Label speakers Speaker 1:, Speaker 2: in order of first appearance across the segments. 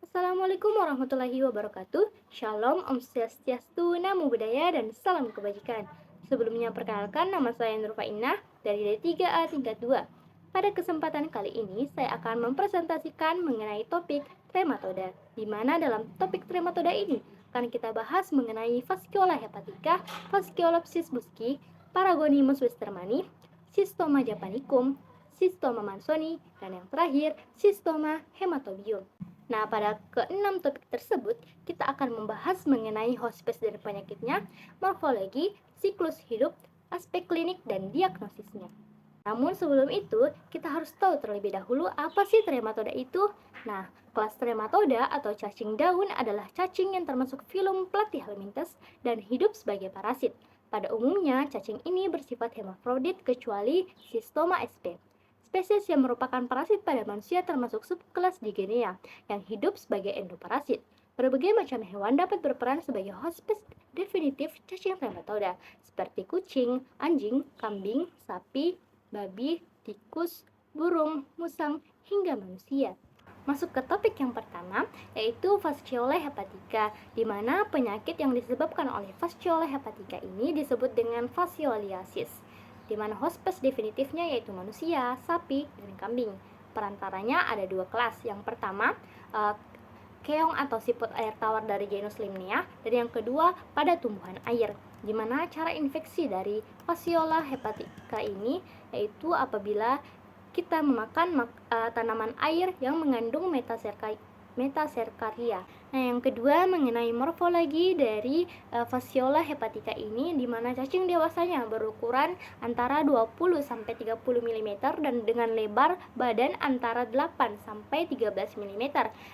Speaker 1: Assalamualaikum warahmatullahi wabarakatuh. Shalom, Om Swastiastu, Namo Buddhaya, dan salam kebajikan. Sebelumnya perkenalkan, nama saya Nur Fainah dari D3A tingkat 2. Pada kesempatan kali ini, saya akan mempresentasikan mengenai topik trematoda, di mana dalam topik trematoda ini akan kita bahas mengenai Fasciola hepatica, Fasciolopsis buski, Paragonimus westermani, Schistoma japonicum, Schistoma mansoni, dan yang terakhir, Schistoma hematobium. Nah, pada keenam topik tersebut, kita akan membahas mengenai hospes dan penyakitnya, morfologi, siklus hidup, aspek klinik, dan diagnosisnya. Namun sebelum itu, kita harus tahu terlebih dahulu apa sih trematoda itu. Nah, kelas trematoda atau cacing daun adalah cacing yang termasuk filum Platyhelminthes dan hidup sebagai parasit. Pada umumnya, cacing ini bersifat hermafrodit kecuali Schistoma sp. Spesies yang merupakan parasit pada manusia termasuk subkelas Digenea yang hidup sebagai endoparasit. Berbagai macam hewan dapat berperan sebagai hospes definitif cacing trematoda, seperti kucing, anjing, kambing, sapi, babi, tikus, burung, musang, hingga manusia. Masuk ke topik yang pertama, yaitu Fasciola hepatica, di mana penyakit yang disebabkan oleh Fasciola hepatica ini disebut dengan fascioliasis, di mana hospes definitifnya yaitu manusia, sapi, dan kambing. Perantaranya ada dua kelas. Yang pertama, keong atau siput air tawar dari genus Limnea, dan yang kedua pada tumbuhan air. Di mana cara infeksi dari Fasciola hepatica ini yaitu apabila kita memakan tanaman air yang mengandung metaserkaria. Nah, yang kedua mengenai morfologi dari Fasciola hepatica ini, di mana cacing dewasanya berukuran antara 20 sampai 30 mm dan dengan lebar badan antara 8 sampai 13 mm,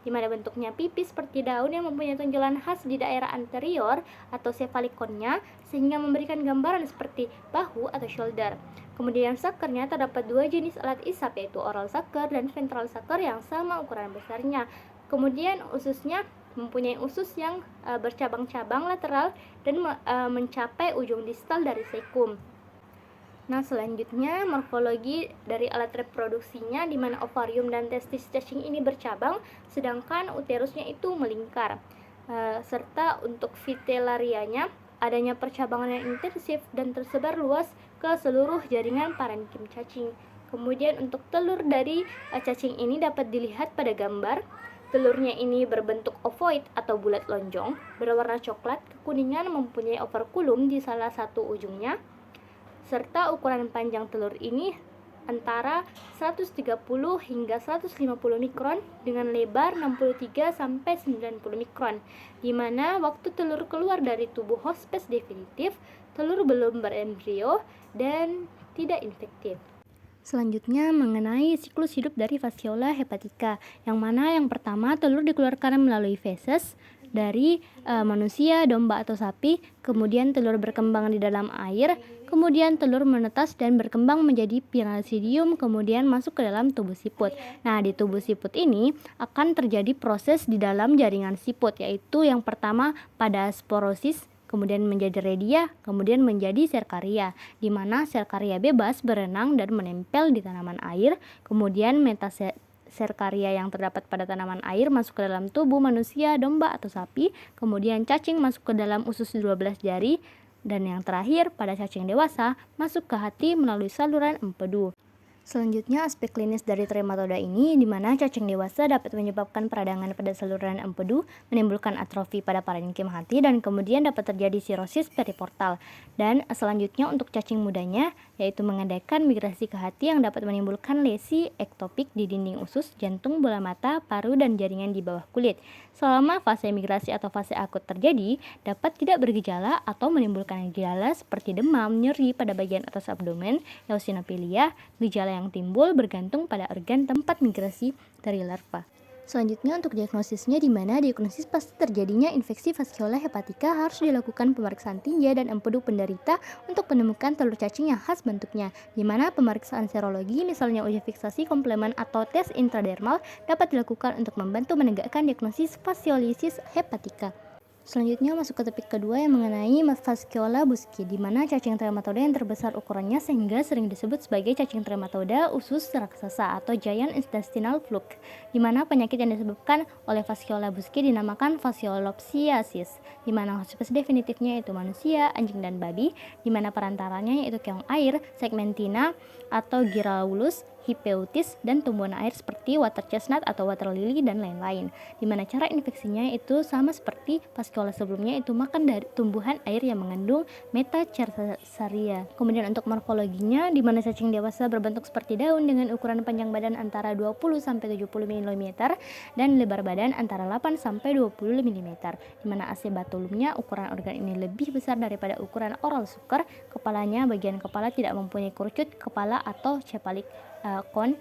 Speaker 1: di mana bentuknya pipis seperti daun yang mempunyai tonjolan khas di daerah anterior atau cephaliconnya sehingga memberikan gambaran seperti bahu atau shoulder. Kemudian sakernya terdapat dua jenis alat isap, yaitu oral saker dan ventral saker yang sama ukuran besarnya. Kemudian ususnya mempunyai usus yang bercabang-cabang lateral dan mencapai ujung distal dari sekum. Nah, selanjutnya morfologi dari alat reproduksinya, di mana ovarium dan testis cacing ini bercabang, sedangkan uterusnya itu melingkar. Serta untuk vitellarianya adanya percabangan yang intensif dan tersebar luas ke seluruh jaringan parenkim cacing. Kemudian untuk telur dari cacing ini dapat dilihat pada gambar. Telurnya ini berbentuk ovoid atau bulat lonjong, berwarna coklat kekuningan, mempunyai operculum di salah satu ujungnya, serta ukuran panjang telur ini antara 130 hingga 150 mikron dengan lebar 63 sampai 90 mikron, di mana waktu telur keluar dari tubuh hospes definitif, telur belum berembrio dan tidak infektif. Selanjutnya mengenai siklus hidup dari Fasciola hepatica, yang mana yang pertama telur dikeluarkan melalui feses dari manusia, domba atau sapi, kemudian telur berkembang di dalam air, kemudian telur menetas dan berkembang menjadi pirasidium, kemudian masuk ke dalam tubuh siput. Nah, di tubuh siput ini akan terjadi proses di dalam jaringan siput, yaitu yang pertama pada sporosis, kemudian menjadi redia, kemudian menjadi serkaria, di mana serkaria bebas berenang dan menempel di tanaman air, kemudian metaserkaria yang terdapat pada tanaman air masuk ke dalam tubuh manusia, domba atau sapi, kemudian cacing masuk ke dalam usus 12 jari, dan yang terakhir pada cacing dewasa masuk ke hati melalui saluran empedu. Selanjutnya aspek klinis dari trematoda ini, di mana cacing dewasa dapat menyebabkan peradangan pada saluran empedu, menimbulkan atrofi pada parenkim hati, dan kemudian dapat terjadi sirosis periportal. Dan selanjutnya untuk cacing mudanya, yaitu mengadakan migrasi ke hati yang dapat menimbulkan lesi ektopik di dinding usus, jantung, bola mata, paru, dan jaringan di bawah kulit. Selama fase migrasi atau fase akut terjadi, dapat tidak bergejala atau menimbulkan gejala seperti demam, nyeri pada bagian atas abdomen, eosinofilia. Gejala yang timbul bergantung pada organ tempat migrasi dari larva. Selanjutnya untuk diagnosisnya, di mana diagnosis pasti terjadinya infeksi Fasciola hepatica harus dilakukan pemeriksaan tinja dan empedu penderita untuk menemukan telur cacing yang khas bentuknya, di mana pemeriksaan serologi misalnya uji fiksasi komplement atau tes intradermal dapat dilakukan untuk membantu menegakkan diagnosis Fascioliasis hepatica. Selanjutnya masuk ke topik kedua yang mengenai Fasciola busci, di mana cacing trematoda yang terbesar ukurannya sehingga sering disebut sebagai cacing trematoda usus raksasa atau giant intestinal fluke, di mana penyakit yang disebabkan oleh Fasciola busci dinamakan fasciolopsiasis, di mana hospes definitifnya yaitu manusia, anjing dan babi, di mana perantaranya yaitu keong air, segmentina atau Giraulus, Hipeutis, dan tumbuhan air seperti water chestnut atau water lily dan lain-lain. Di mana cara infeksinya itu sama seperti Fasciola sebelumnya, itu makan dari tumbuhan air yang mengandung Metacercaria. Kemudian untuk morfologinya, di mana cacing dewasa berbentuk seperti daun dengan ukuran panjang badan antara 20 sampai 70 mm dan lebar badan antara 8 sampai 20 mm. Di mana acebatulumnya ukuran organ ini lebih besar daripada ukuran oral sucker. Kepalanya, bagian kepala tidak mempunyai kerucut kepala atau cepalik kon.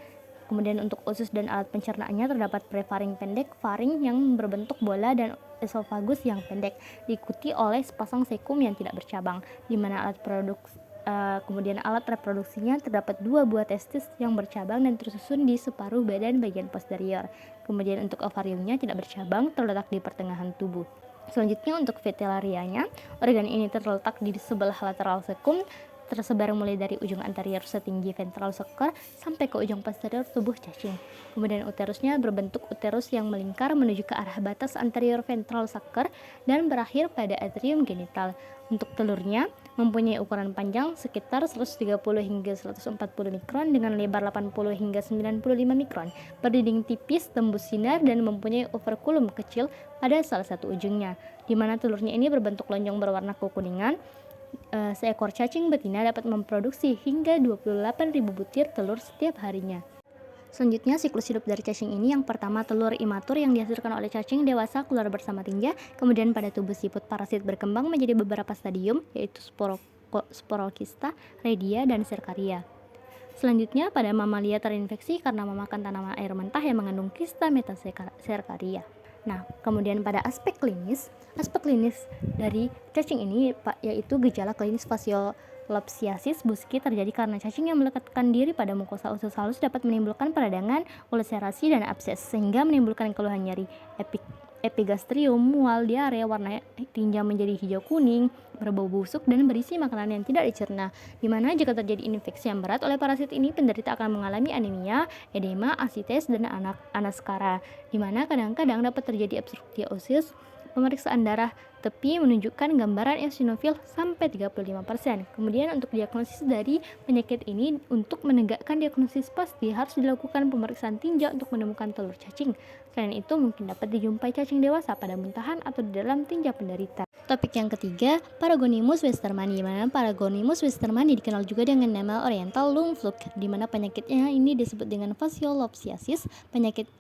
Speaker 1: Kemudian untuk usus dan alat pencernaannya terdapat prefaring pendek, faring yang berbentuk bola, dan esofagus yang pendek, diikuti oleh sepasang sekum yang tidak bercabang, di mana kemudian alat reproduksinya terdapat 2 buah testis yang bercabang dan tersusun di separuh badan bagian posterior. Kemudian untuk ovariumnya tidak bercabang, terletak di pertengahan tubuh. Selanjutnya untuk veterinarianya, organ ini terletak di sebelah lateral sekum, tersebar mulai dari ujung anterior setinggi ventral sucker sampai ke ujung posterior tubuh cacing. Kemudian uterusnya berbentuk uterus yang melingkar menuju ke arah batas anterior ventral sucker dan berakhir pada atrium genital. Untuk telurnya mempunyai ukuran panjang sekitar 130 hingga 140 mikron dengan lebar 80 hingga 95 mikron, berdinding tipis, tembus sinar, dan mempunyai operculum kecil pada salah satu ujungnya, di mana telurnya ini berbentuk lonjong berwarna kekuningan. Seekor cacing betina dapat memproduksi hingga 28.000 butir telur setiap harinya. Selanjutnya siklus hidup dari cacing ini, yang pertama telur imatur yang dihasilkan oleh cacing dewasa keluar bersama tinja, kemudian pada tubuh siput parasit berkembang menjadi beberapa stadium yaitu sporokista, redia, dan serkaria. Selanjutnya pada mamalia terinfeksi karena memakan tanaman air mentah yang mengandung kista metaserkaria. Nah, kemudian pada aspek klinis dari cacing ini yaitu gejala klinis Fasciolopsiasis busci terjadi karena cacing yang melekatkan diri pada mukosa usus halus dapat menimbulkan peradangan, ulserasi, dan abses sehingga menimbulkan keluhan nyeri epigastrium, mual, diare, warna tinja menjadi hijau kuning, berbau busuk, dan berisi makanan yang tidak dicerna. Dimana jika terjadi infeksi yang berat oleh parasit ini, penderita akan mengalami anemia, edema, asites, dan anaskara. Dimana kadang-kadang dapat terjadi obstruksi usus. Pemeriksaan darah tepi menunjukkan gambaran eosinofil sampai 35%. Kemudian untuk diagnosis dari penyakit ini, untuk menegakkan diagnosis pasti harus dilakukan pemeriksaan tinja untuk menemukan telur cacing. Selain itu mungkin dapat dijumpai cacing dewasa pada muntahan atau di dalam tinja penderita. Topik yang ketiga, Paragonimus westermani, di mana Paragonimus westermani dikenal juga dengan nama Oriental lung fluke, di mana penyakitnya ini disebut dengan Fasciolopsiasis. Penyakit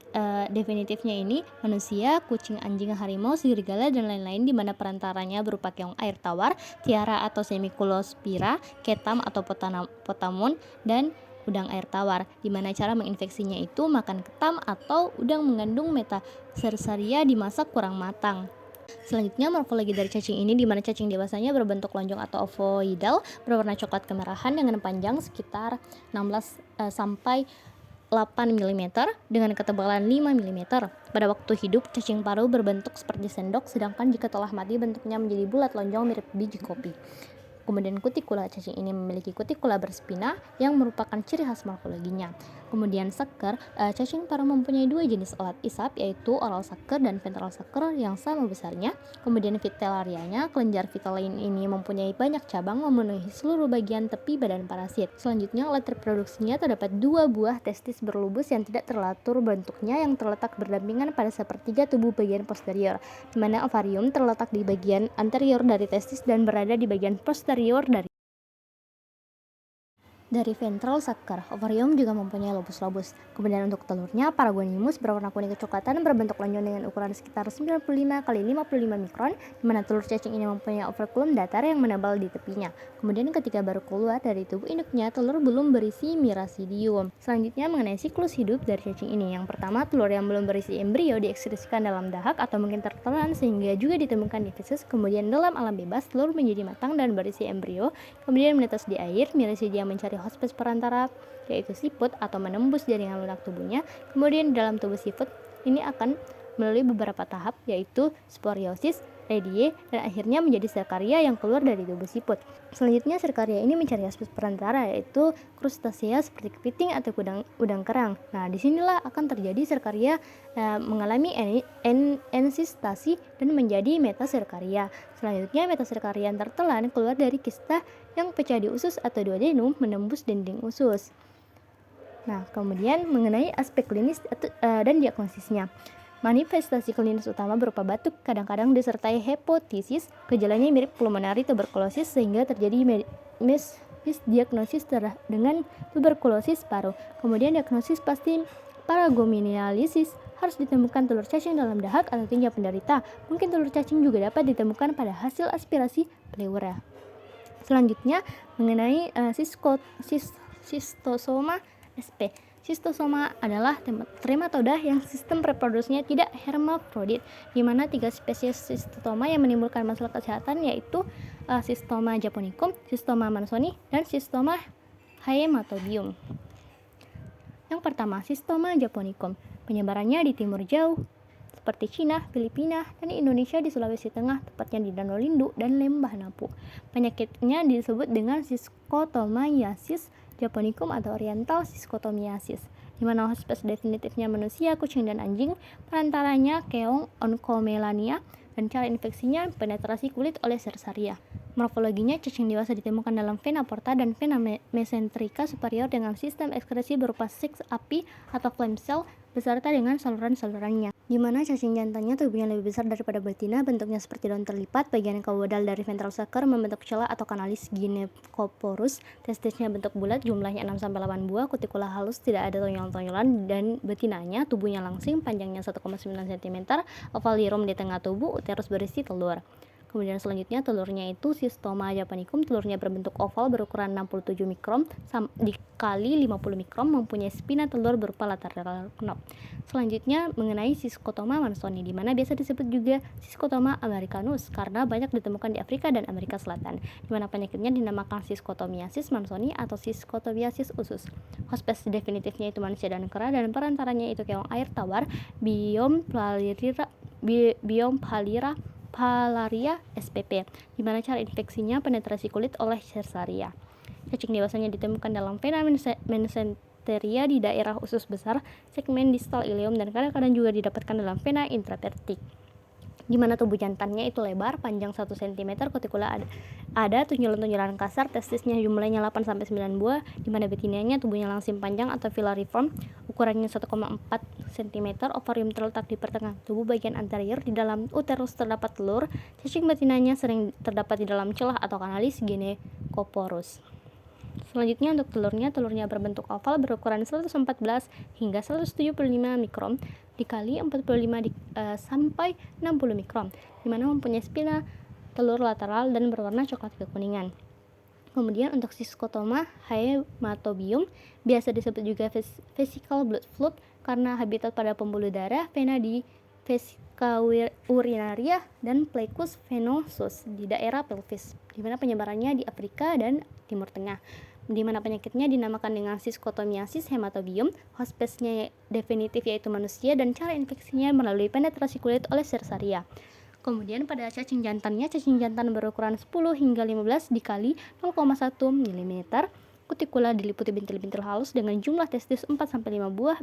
Speaker 1: definitifnya ini manusia, kucing, anjing, harimau, serigala, dan lain-lain, di mana perantaranya berupa keong air tawar, tiara atau Semiculospira, ketam atau potamon, dan udang air tawar. Di mana cara menginfeksinya itu makan ketam atau udang mengandung Metacercaria dimasak kurang matang. Selanjutnya morfologi dari cacing ini, di mana cacing dewasanya berbentuk lonjong atau ovoidal, berwarna coklat kemerahan dengan panjang sekitar 16 sampai 8 mm dengan ketebalan 5 mm. Pada waktu hidup, cacing paru berbentuk seperti sendok, sedangkan jika telah mati bentuknya menjadi bulat lonjong mirip biji kopi. Kemudian kutikula, cacing ini memiliki kutikula berspina yang merupakan ciri khas morfologinya. Kemudian sucker, cacing paru mempunyai 2 jenis alat isap, yaitu oral sucker dan ventral sucker yang sama besarnya. Kemudian vitellarianya, kelenjar vitellin ini mempunyai banyak cabang memenuhi seluruh bagian tepi badan parasit. Selanjutnya alat reproduksinya terdapat 2 buah testis berlubus yang tidak teratur bentuknya yang terletak berdampingan pada sepertiga tubuh bagian posterior, di mana ovarium terletak di bagian anterior dari testis dan berada di bagian posterior dari ventral sucker. Ovarium juga mempunyai lobus-lobus. Kemudian untuk telurnya, Paragonimus berwarna kuning kecoklatan, berbentuk lonjong dengan ukuran sekitar 95 x 55 mikron, di mana telur cacing ini mempunyai operculum datar yang menebal di tepinya. Kemudian ketika baru keluar dari tubuh induknya, telur belum berisi miracidium. Selanjutnya mengenai siklus hidup dari cacing ini. Yang pertama, telur yang belum berisi embrio diekskresikan dalam dahak atau mungkin tertelan sehingga juga ditemukan di feses. Kemudian dalam alam bebas, telur menjadi matang dan berisi embrio. Kemudian menetas di air, miricidia mencari hospes perantara yaitu siput atau menembus jaringan lunak tubuhnya. Kemudian dalam tubuh siput ini akan melalui beberapa tahap yaitu sporiosis, radii, dan akhirnya menjadi serkaria yang keluar dari tubuh siput. Selanjutnya serkaria ini mencari spesies perantara, yaitu krustasea seperti kepiting atau udang kerang. Nah, disinilah akan terjadi serkaria mengalami ensistasi dan menjadi metaserkaria. Selanjutnya metaserkaria tertelan keluar dari kista yang pecah di usus atau duodenum menembus dinding usus. Nah, kemudian mengenai aspek klinis dan diagnosisnya. Manifestasi klinis utama berupa batuk, kadang-kadang disertai hepatitis, gejalanya mirip pulmonari tuberkulosis sehingga terjadi misdiagnosis dengan tuberkulosis paru. Kemudian diagnosis pasti paragominalisis, harus ditemukan telur cacing dalam dahak atau tinja penderita. Mungkin telur cacing juga dapat ditemukan pada hasil aspirasi pleura. Selanjutnya mengenai Schistosoma sp. Schistosoma adalah trematoda yang sistem reproduksinya tidak hermafrodit, di mana 3 spesies Schistosoma yang menimbulkan masalah kesehatan yaitu Schistosoma japonicum, Schistosoma mansoni, dan Schistosoma haematobium. Yang pertama, Schistosoma japonicum. Penyebarannya di timur jauh seperti Cina, Filipina, dan Indonesia di Sulawesi Tengah, tepatnya di Danau Lindu dan Lembah Napu. Penyakitnya disebut dengan Schistosomiasis japonicum atau Oriental Schistosomiasis, di mana hospes definitifnya manusia, kucing, dan anjing, perantaranya keong oncomelania, dan cara infeksinya penetrasi kulit oleh Sersaria. Morfologinya, cacing dewasa ditemukan dalam vena porta dan vena mesenterica superior dengan sistem ekskresi berupa six api atau flame cell beserta dengan saluran-salurannya, di mana cacing jantannya tubuhnya lebih besar daripada betina, bentuknya seperti daun terlipat, bagian caudal dari ventral sucker membentuk celah atau kanalis gynecoporus, testisnya bentuk bulat, jumlahnya 6-8 buah, kutikula halus, tidak ada tonjol-tonjolan, dan betinanya tubuhnya langsing, panjangnya 1,9 cm, ovalirum di tengah tubuh, uterus berisi telur. Kemudian selanjutnya telurnya itu Schistosoma japonicum, telurnya berbentuk oval berukuran 67 mikron dikali 50 mikron, mempunyai spina telur berupa lateral knob. Selanjutnya mengenai Schistosoma mansoni, di mana biasa disebut juga Schistosoma americanus karena banyak ditemukan di Afrika dan Amerika Selatan, di mana penyakitnya dinamakan Schistosomiasis mansoni atau Schistosomiasis usus. Hospes definitifnya itu manusia dan kera, dan perantaranya itu keong air tawar, biom Palaria spp, di mana cara infeksinya penetrasi kulit oleh Sersaria. Cacing dewasanya ditemukan dalam vena mesenteria di daerah usus besar, segmen distal ileum, dan kadang-kadang juga didapatkan dalam vena intrapertik, di mana tubuh jantannya itu lebar, panjang 1 cm, kutikula ada tunjulan-tunjulan kasar, testisnya jumlahnya 8-9 buah, di mana betinanya tubuhnya langsing panjang atau filariform, ukurannya 1,4 cm, ovarium terletak di pertengahan tubuh bagian anterior, di dalam uterus terdapat telur, cacing betinanya sering terdapat di dalam celah atau kanalis gynecoporus. Selanjutnya untuk telurnya berbentuk oval berukuran 114 hingga 175 mikron dikali 45 sampai 60 mikron, di mana mempunyai spina telur lateral dan berwarna coklat kekuningan. Kemudian untuk Schistosoma haematobium, biasa disebut juga vesical blood flow karena habitat pada pembuluh darah, vena di vesica urinaria, dan plecus venosus di daerah pelvis, di mana penyebarannya di Afrika dan Timur Tengah, di mana penyakitnya dinamakan dengan Schistosomiasis hematobium, hospesnya definitif yaitu manusia, dan cara infeksinya melalui penetrasi kulit oleh Sersaria. Kemudian pada cacing jantannya, cacing jantan berukuran 10 hingga 15 dikali 0,1 mm, kutikula diliputi bintil-bintil halus dengan jumlah testis 4-5 buah,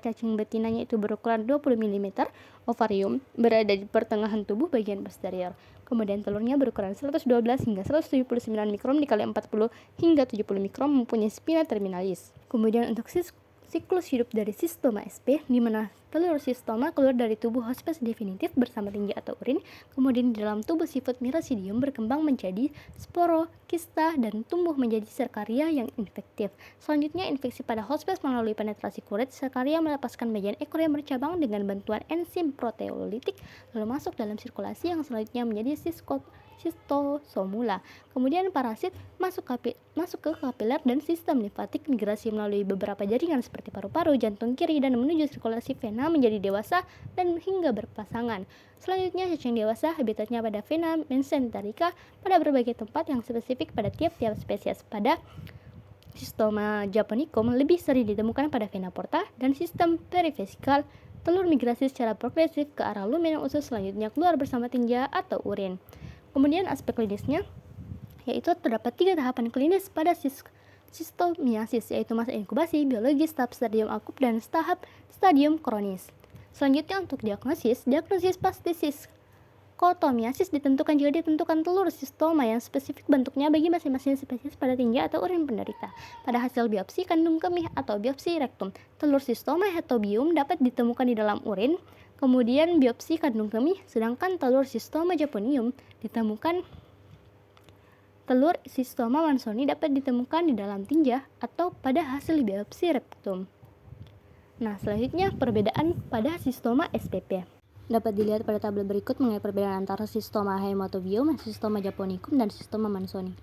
Speaker 1: cacing betinanya itu berukuran 20 mm, ovarium berada di pertengahan tubuh bagian posterior. Kemudian telurnya berukuran 112 hingga 179 mikron dikali 40 hingga 70 mikron, mempunyai spina terminalis. Kemudian untuk siklus hidup dari Schistosoma sp, di mana telur Schistosoma keluar dari tubuh hospes definitif bersama tinja atau urin, kemudian di dalam tubuh sifut Miracidium berkembang menjadi sporo, kista, dan tumbuh menjadi serkaria yang infektif. Selanjutnya infeksi pada hospes melalui penetrasi kulit, serkaria melepaskan bagian ekor yang bercabang dengan bantuan enzim proteolitik, lalu masuk dalam sirkulasi yang selanjutnya menjadi Schistosomula. Kemudian parasit masuk ke kapiler dan sistem limfatik, migrasi melalui beberapa jaringan seperti paru-paru, jantung kiri, dan menuju sirkulasi vena menjadi dewasa dan hingga berpasangan. Selanjutnya cacing dewasa habitatnya pada vena mesenterica pada berbagai tempat yang spesifik pada tiap-tiap spesies. Pada Schistosoma japonicum lebih sering ditemukan pada vena porta dan sistem perivesikal Telur migrasi secara progresif ke arah lumen usus, selanjutnya keluar bersama tinja atau urin. Kemudian aspek klinisnya, yaitu terdapat 3 tahapan klinis pada sistomiasis, yaitu masa inkubasi, biologis, tahap stadium akut, dan tahap stadium kronis. Selanjutnya untuk diagnosis pasti sistomiasis ditentukan jika ditentukan telur sistoma yang spesifik bentuknya bagi masing-masing spesies pada tinja atau urin penderita. Pada hasil biopsi kandung kemih atau biopsi rektum, telur sistoma hetobium dapat ditemukan di dalam urin, kemudian biopsi kandung kemih, sedangkan telur sistoma japonium ditemukan. Telur sistoma mansoni dapat ditemukan di dalam tinja atau pada hasil biopsi rektum. Nah, selanjutnya perbedaan pada sistoma SPP. Dapat dilihat pada tabel berikut mengenai perbedaan antara sistoma hematobium, sistoma japonicum, dan sistoma mansoni.